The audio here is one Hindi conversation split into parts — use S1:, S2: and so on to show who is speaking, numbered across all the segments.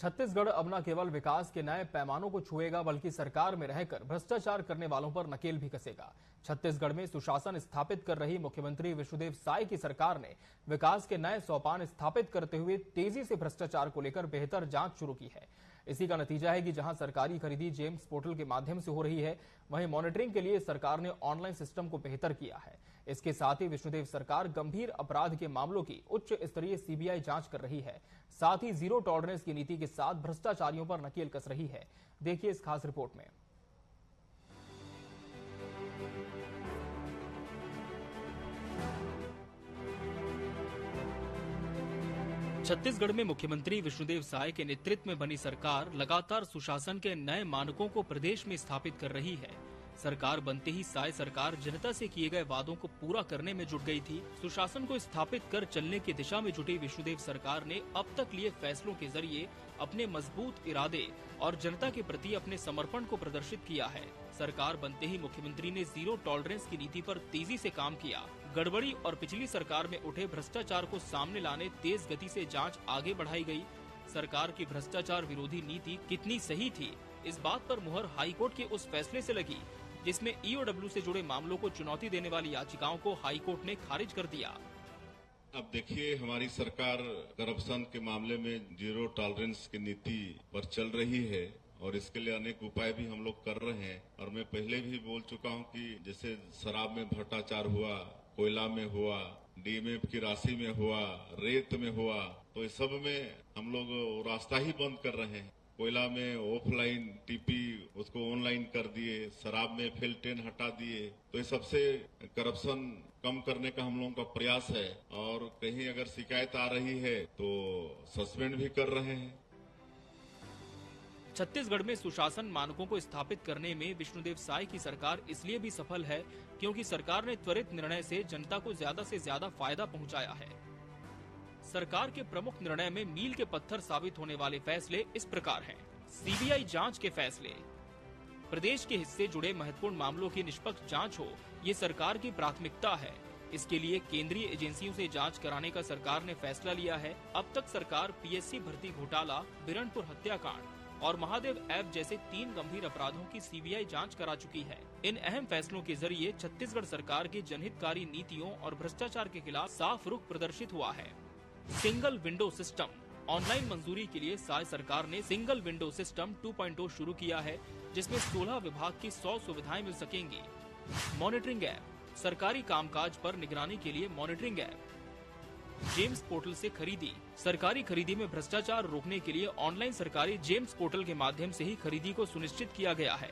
S1: छत्तीसगढ़ अब न केवल विकास के नए पैमानों को छुएगा बल्कि सरकार में रहकर भ्रष्टाचार करने वालों पर नकेल भी कसेगा। छत्तीसगढ़ में सुशासन स्थापित कर रही मुख्यमंत्री विष्णुदेव साय की सरकार ने विकास के नए सोपान स्थापित करते हुए तेजी से भ्रष्टाचार को लेकर बेहतर जांच शुरू की है। इसी का नतीजा है कि जहां सरकारी खरीदी जेम्स पोर्टल के माध्यम से हो रही है, वहीं मॉनिटरिंग के लिए सरकार ने ऑनलाइन सिस्टम को बेहतर किया है। इसके साथ ही विष्णुदेव सरकार गंभीर अपराध के मामलों की उच्च स्तरीय सीबीआई जांच कर रही है। साथ ही जीरो टॉलरेंस की नीति के साथ भ्रष्टाचारियों पर नकेल कस रही है। देखिए इस खास रिपोर्ट में। छत्तीसगढ़ में मुख्यमंत्री विष्णुदेव साय के नेतृत्व में बनी सरकार लगातार सुशासन के नए मानकों को प्रदेश में स्थापित कर रही है। सरकार बनते ही साय सरकार जनता से किए गए वादों को पूरा करने में जुट गई थी। सुशासन को स्थापित कर चलने की दिशा में जुटी विष्णुदेव सरकार ने अब तक लिए फैसलों के जरिए अपने मजबूत इरादे और जनता के प्रति अपने समर्पण को प्रदर्शित किया है। सरकार बनते ही मुख्यमंत्री ने जीरो टॉलरेंस की नीति पर तेजी से काम किया। गड़बड़ी और पिछली सरकार में उठे भ्रष्टाचार को सामने लाने तेज गति से जांच आगे बढ़ाई गई। सरकार की भ्रष्टाचार विरोधी नीति कितनी सही थी, इस बात पर मुहर हाईकोर्ट के उस फैसले से लगी जिसमें ईओडब्ल्यू से जुड़े मामलों को चुनौती देने वाली याचिकाओं को हाईकोर्ट ने खारिज कर दिया।
S2: अब देखिए, हमारी सरकार करप्शन के मामले में जीरो टॉलरेंस की नीति पर चल रही है और इसके लिए अनेक उपाय भी हम लोग कर रहे हैं। और मैं पहले भी बोल चुका हूं कि जैसे शराब में भ्रष्टाचार हुआ, कोयला में हुआ, डीएमएफ की राशि में हुआ, रेत में हुआ, तो इस सब में हम लोग रास्ता ही बंद कर रहे हैं। कोयला में ऑफलाइन टीपी उसको ऑनलाइन कर दिए, शराब में फेल 10 हटा दिए। तो इस सबसे करप्शन कम करने का हम लोगों का प्रयास है और कहीं अगर शिकायत आ रही है तो सस्पेंड भी कर रहे हैं।
S1: छत्तीसगढ़ में सुशासन मानकों को स्थापित करने में विष्णुदेव साय की सरकार इसलिए भी सफल है क्योंकि सरकार ने त्वरित निर्णय से जनता को ज्यादा से ज्यादा फायदा पहुंचाया है। सरकार के प्रमुख निर्णय में मील के पत्थर साबित होने वाले फैसले इस प्रकार हैं। सीबीआई जांच के फैसले, प्रदेश के हिस्से जुड़े महत्वपूर्ण मामलों की निष्पक्ष जांच हो, ये सरकार की प्राथमिकता है। इसके लिए केंद्रीय एजेंसियों से जांच कराने का सरकार ने फैसला लिया है। अब तक सरकार पीएससी भर्ती घोटाला, बिरनपुर हत्याकांड और महादेव ऐप जैसे 3 गंभीर अपराधों की सीबीआई जांच करा चुकी है। इन अहम फैसलों के जरिए छत्तीसगढ़ सरकार की जनहितकारी नीतियों और भ्रष्टाचार के खिलाफ साफ रुख प्रदर्शित हुआ है। सिंगल विंडो सिस्टम, ऑनलाइन मंजूरी के लिए साय सरकार ने सिंगल विंडो सिस्टम 2.0 शुरू किया है, जिसमें 16 विभाग की 100 सुविधाएं मिल सकेंगी। मॉनिटरिंग ऐप, सरकारी कामकाज पर निगरानी के लिए मॉनिटरिंग ऐप। जेम्स पोर्टल से खरीदी, सरकारी खरीदी में भ्रष्टाचार रोकने के लिए ऑनलाइन सरकारी जेम्स पोर्टल के माध्यम से ही खरीदी को सुनिश्चित किया गया है।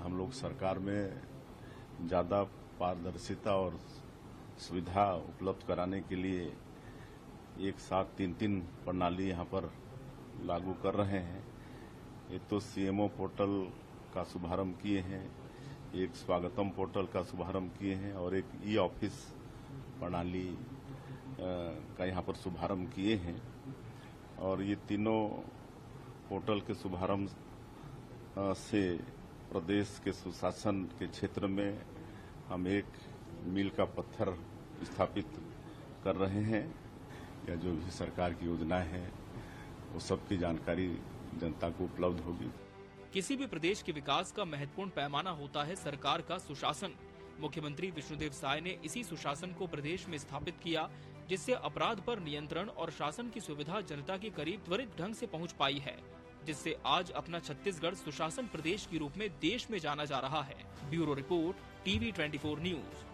S3: हम लोग सरकार में ज्यादा पारदर्शिता और सुविधा उपलब्ध कराने के लिए एक साथ 3 प्रणाली यहाँ पर लागू कर रहे हैं। एक तो सीएमओ पोर्टल का शुभारंभ किए हैं, एक स्वागतम पोर्टल का शुभारंभ किए हैं और एक ई ऑफिस प्रणाली का यहाँ पर शुभारंभ किए हैं। और ये तीनों पोर्टल के शुभारंभ से प्रदेश के सुशासन के क्षेत्र में हम एक मील का पत्थर स्थापित कर रहे हैं। या जो भी सरकार की योजनाएं हैं वो सबकी जानकारी जनता को उपलब्ध होगी।
S1: किसी भी प्रदेश के विकास का महत्वपूर्ण पैमाना होता है सरकार का सुशासन। मुख्यमंत्री विष्णुदेव साय ने इसी सुशासन को प्रदेश में स्थापित किया, जिससे अपराध पर नियंत्रण और शासन की सुविधा जनता के करीब त्वरित ढंग से पहुंच पाई है, जिससे आज अपना छत्तीसगढ़ सुशासन प्रदेश के रूप में देश में जाना जा रहा है। Bureau report, TV 24 news.